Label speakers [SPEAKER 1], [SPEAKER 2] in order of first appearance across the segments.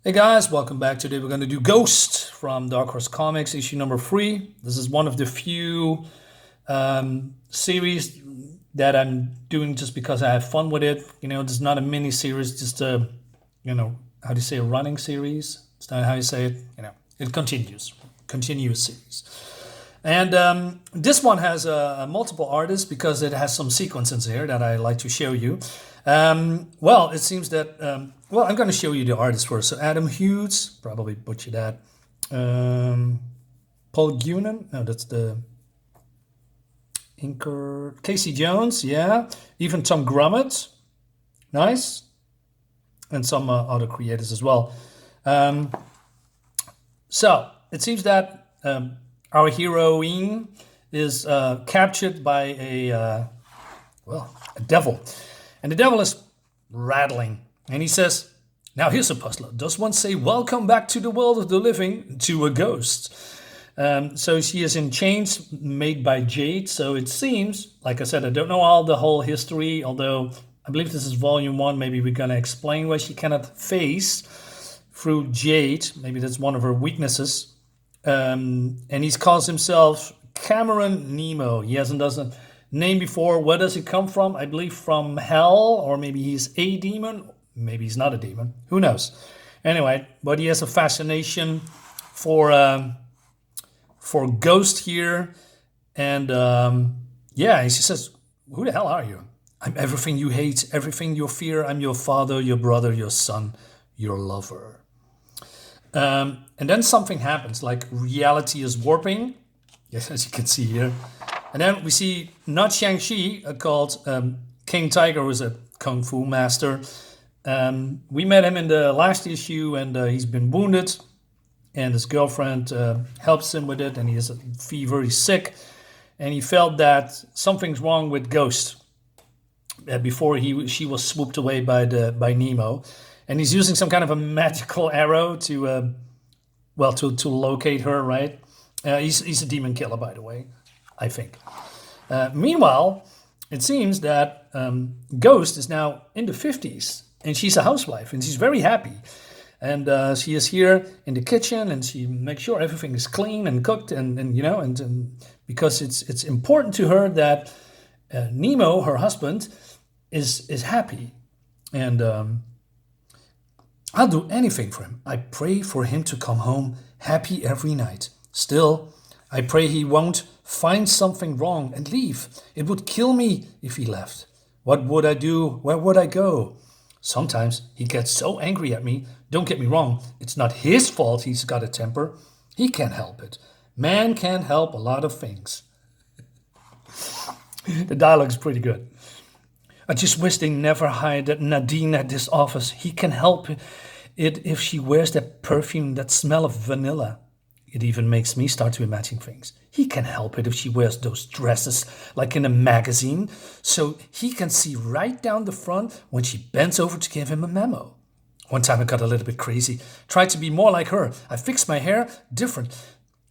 [SPEAKER 1] Hey guys, welcome back. Today we're going to do Ghost from Dark Horse Comics, issue number 3. This is one of the few series that I'm doing just because I have fun with it. You know, it's not a mini series, just a, how do you say, a running series? Is that how you say it? It continuous series. And this one has multiple artists because it has some sequences here that I like to show you. Well, it seems that, I'm going to show you the artist first. So Adam Hughes, probably butcher that. Paul Gunan, no, that's the inker. Casey Jones, yeah. Even Tom Grummett, nice. And some other creators as well. So it seems that our heroine is captured by a devil. And the devil is rattling. And he says, now here's a puzzler. Does one say, welcome back to the world of the living, to a ghost? So she is in chains made by jade. So it seems, like I said, I don't know all the whole history, although I believe this is volume 1. Maybe we're going to explain why she cannot face through jade. Maybe that's one of her weaknesses. And he calls himself Cameron Nemo. He hasn't done a name before. Where does he come from? I believe from hell, or maybe he's a demon. Maybe he's not a demon. Who knows? Anyway, but he has a fascination for ghost here. And she says, who the hell are you? I'm everything you hate, everything you fear. I'm your father, your brother, your son, your lover. And then something happens, like reality is warping. Yes, as you can see here. And then we see not Shang-Chi, called King Tiger, who is a kung fu master. We met him in the last issue, and he's been wounded. And his girlfriend helps him with it, and he has a fever, he's sick. And he felt that something's wrong with Ghost before she was swooped away by Nemo. And he's using some kind of a magical arrow to locate her, right? He's a demon killer, by the way, I think. Meanwhile, it seems that Ghost is now in the 50s, and she's a housewife, and she's very happy. And she is here in the kitchen, and she makes sure everything is clean and cooked, and because it's important to her that Nemo, her husband, is happy. And I'll do anything for him. I pray for him to come home happy every night. Still, I pray he won't find something wrong and leave. It would kill me if he left. What would I do? Where would I go? Sometimes he gets so angry at me. Don't get me wrong, it's not his fault he's got a temper. He can't help it. Man can't help a lot of things. The dialogue's pretty good. I just wish they never hired Nadine at this office. He can help it if she wears that perfume, that smell of vanilla. It even makes me start to imagine things. He can help it if she wears those dresses like in a magazine, so he can see right down the front when she bends over to give him a memo. One time I got a little bit crazy, tried to be more like her. I fixed my hair different,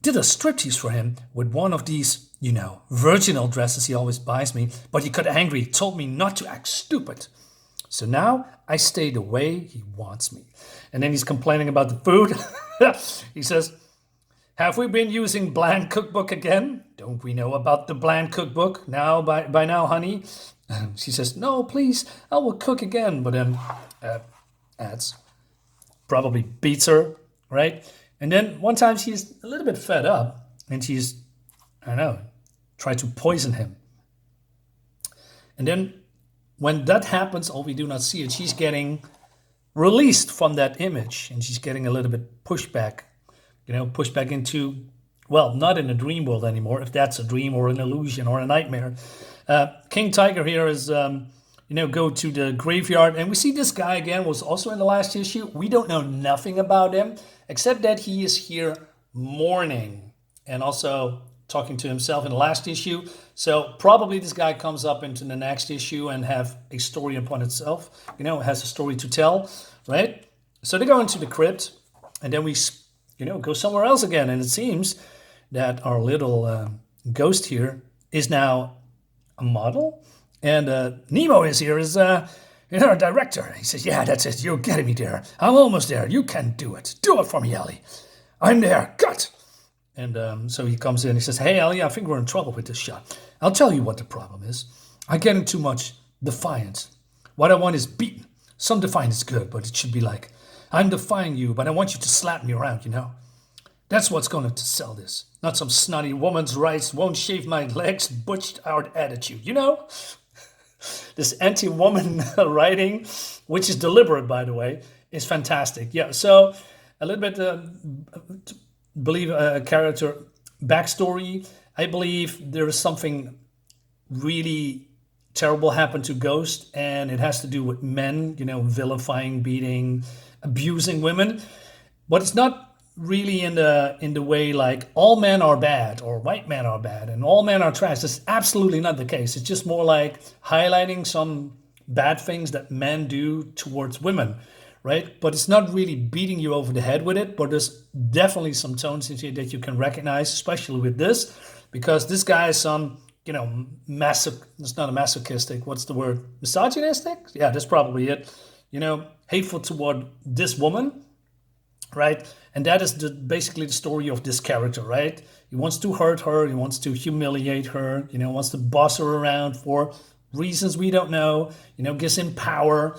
[SPEAKER 1] did a striptease for him with one of these, virginal dresses he always buys me, but he got angry, told me not to act stupid. So now I stay the way he wants me. And then he's complaining about the food. He says, have we been using bland cookbook again? Don't we know about the bland cookbook now by now, honey? She says, no, please, I will cook again. But then adds, probably beats her, right? And then one time she's a little bit fed up, and she's, tried to poison him. And then when that happens, we do not see it, she's getting released from that image, and she's getting a little bit pushed back into, not in a dream world anymore, if that's a dream or an illusion or a nightmare. King Tiger here is, go to the graveyard, and we see this guy again, was also in the last issue. We don't know nothing about him, except that he is here mourning, and also talking to himself in the last issue. So probably this guy comes up into the next issue and have a story upon itself, has a story to tell, right? So they go into the crypt, and then we go somewhere else again. And it seems that our little ghost here is now a model. And Nemo is here, is You're a director. He says, yeah, that's it. You're getting me there. I'm almost there. You can do it. Do it for me, Ellie. I'm there. Cut. And so he comes in. He says, hey, Ellie, I think we're in trouble with this shot. I'll tell you what the problem is. I'm getting too much defiance. What I want is beaten. Some defiance is good, but it should be like, I'm defying you, but I want you to slap me around, you know? That's what's going to sell this. Not some snotty woman's rights, won't shave my legs, butched out attitude, you know? This anti-woman writing, which is deliberate, by the way, is fantastic. Yeah, so a little bit, believe a character backstory. I believe there is something really terrible happened to Ghost, and it has to do with men, you know, vilifying, beating, abusing women. But it's not really in the way like all men are bad or white men are bad and all men are trash. That's absolutely not the case. It's just more like highlighting some bad things that men do towards women, right? But it's not really beating you over the head with it, but there's definitely some tones in here that you can recognize, especially with this, because this guy is some, you know, it's not a masochistic, what's the word? Misogynistic? Yeah, that's probably it. You know, hateful toward this woman, right? And that is basically the story of this character, right? He wants to hurt her, he wants to humiliate her, you know, wants to boss her around for reasons we don't know, you know, gives him power.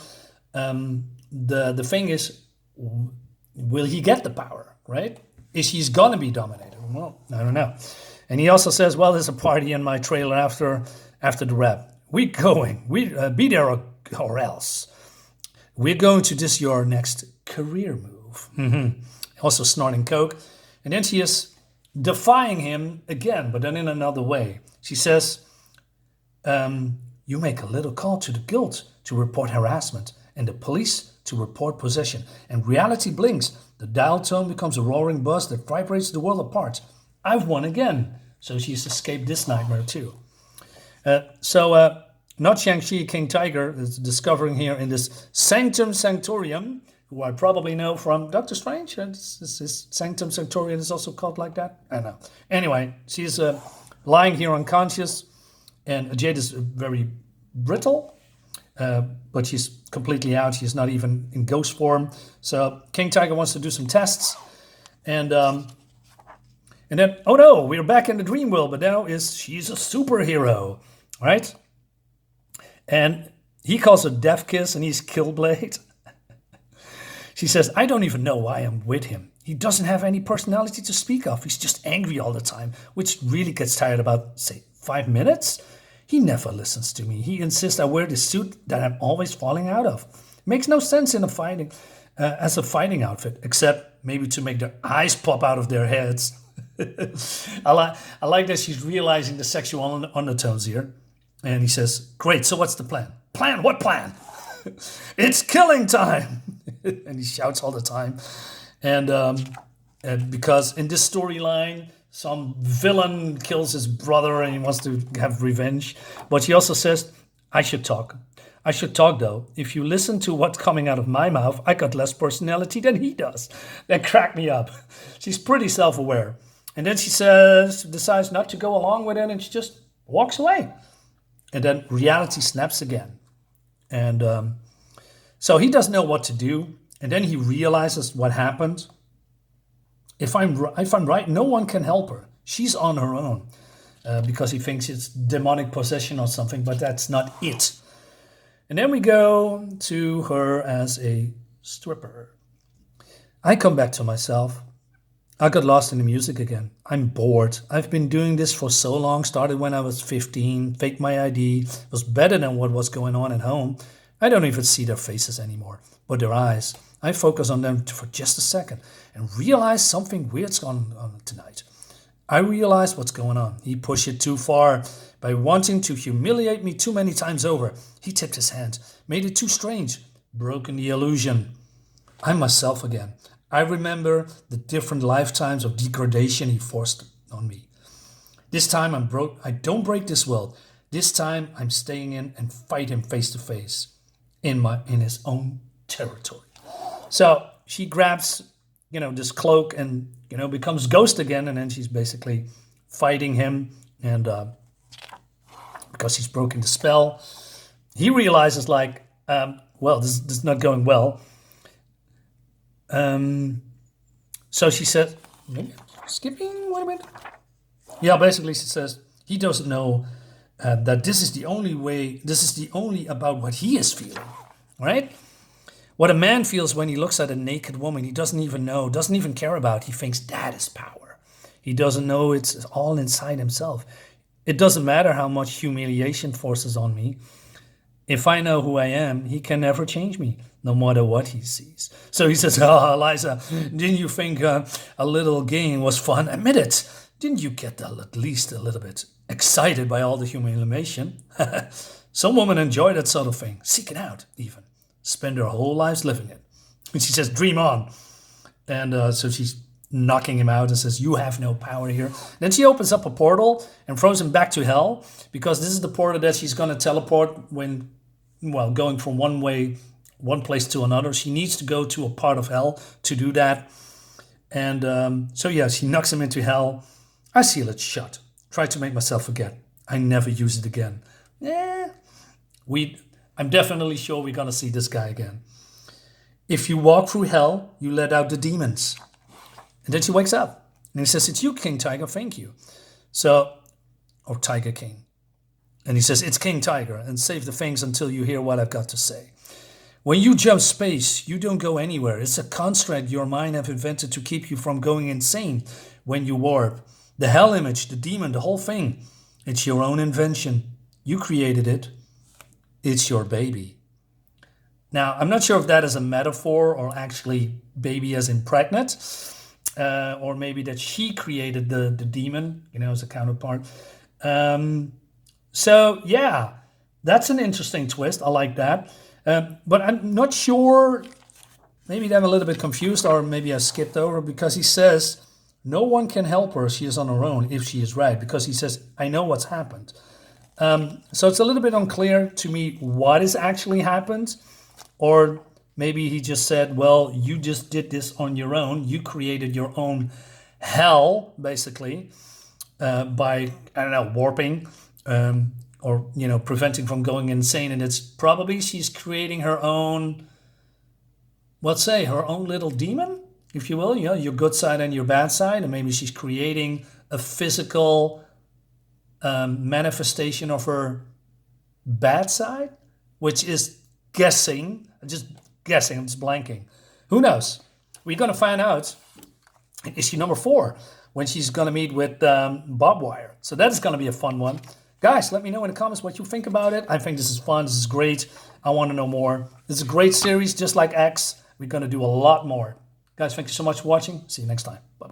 [SPEAKER 1] The thing is, will he get the power, right? Is he's gonna be dominated? Well, I don't know. And he also says, well, there's a party in my trailer after the rap. We going. We be there or else. We're going to this your next career move. Mm-hmm. Also snorting coke. And then she is defying him again, but then in another way. She says, you make a little call to the guild to report harassment and the police to report possession. And reality blinks. The dial tone becomes a roaring buzz that vibrates the world apart. I've won again. So she's escaped this nightmare too. Not Shang-Chi, King Tiger is discovering here in this Sanctum Sanctorium, who I probably know from Doctor Strange. This Sanctum Sanctorium is also called like that. I don't know. Anyway, she's lying here unconscious, and Jade is very brittle, but she's completely out. She's not even in ghost form. So King Tiger wants to do some tests, and then, oh no, we're back in the dream world, but now she's a superhero, right? And he calls her Death Kiss and he's Killblade. She says, I don't even know why I'm with him. He doesn't have any personality to speak of. He's just angry all the time, which really gets tired about, say, 5 minutes. He never listens to me. He insists I wear this suit that I'm always falling out of. Makes no sense in as a fighting outfit, except maybe to make their eyes pop out of their heads. I like that she's realizing the sexual undertones here. And he says, great, so what's the plan? Plan? What plan? It's killing time. And he shouts all the time. And because in this storyline, some villain kills his brother and he wants to have revenge. But she also says, I should talk. I should talk, though. If you listen to what's coming out of my mouth, I got less personality than he does. That cracked me up. She's pretty self-aware. And then she decides not to go along with it, and she just walks away. And then reality snaps again. And so he doesn't know what to do. And then he realizes what happened. If I'm right, no one can help her. She's on her own. Because he thinks it's demonic possession or something, but that's not it. And then we go to her as a stripper. I come back to myself. I got lost in the music again. I'm bored. I've been doing this for so long. Started when I was 15. Faked my ID. Was better than what was going on at home. I don't even see their faces anymore, but their eyes. I focus on them for just a second and realize something weird's going on tonight. I realize what's going on. He pushed it too far by wanting to humiliate me too many times over. He tipped his hand, made it too strange, broken the illusion. I'm myself again. I remember the different lifetimes of degradation he forced on me. This time I don't break this world. This time I'm staying in and fight him face to face in his own territory. So she grabs, this cloak and, becomes Ghost again. And then she's basically fighting him. And because he's broken the spell, he realizes Well, this is not going well. So she said, maybe skipping, wait a minute. Yeah, basically she says, he doesn't know that this is the only about what he is feeling, right? What a man feels when he looks at a naked woman he doesn't even care about. He thinks that is power. He doesn't know it's all inside himself. It doesn't matter how much humiliation forces on me. If I know who I am, he can never change me, no matter what he sees. So he says, oh, Eliza, didn't you think a little game was fun? Admit it. Didn't you get at least a little bit excited by all the humiliation? Some women enjoy that sort of thing. Seek it out, even. Spend their whole lives living it. And she says, dream on. And so she's knocking him out and says, you have no power here. Then she opens up a portal and throws him back to hell, because this is the portal that she's going to teleport when, well, going from one place to another. She needs to go to a part of hell to do that. And so yeah, she knocks him into hell. I seal it shut. Try to make myself forget. I never use it again. I'm definitely sure we're going to see this guy again. If you walk through hell, you let out the demons. And then she wakes up. And he says, it's you, King Tiger, thank you. So, or Tiger King. And he says, it's King Tiger, and save the things until you hear what I've got to say. When you jump space, you don't go anywhere. It's a construct your mind have invented to keep you from going insane when you warp. The hell image, the demon, the whole thing. It's your own invention. You created it. It's your baby. Now, I'm not sure if that is a metaphor or actually baby as in pregnant, or maybe that she created the demon, as a counterpart. So, yeah, that's an interesting twist. I like that. But I'm not sure, maybe I'm a little bit confused, or maybe I skipped over, because he says no one can help her. She is on her own if she is right, because he says, I know what's happened. So it's a little bit unclear to me what has actually happened, or maybe he just said, well, you just did this on your own. You created your own hell, basically, by, I don't know, warping, or, preventing from going insane. And it's probably she's creating her own, let's say, her own little demon, if you will, your good side and your bad side. And maybe she's creating a physical manifestation of her bad side, which is guessing, I'm just blanking. Who knows? We're going to find out in issue number 4 when she's going to meet with Bob Wire. So that is going to be a fun one. Guys, let me know in the comments what you think about it. I think this is fun. This is great. I want to know more. This is a great series, just like X. We're going to do a lot more. Guys, thank you so much for watching. See you next time. Bye.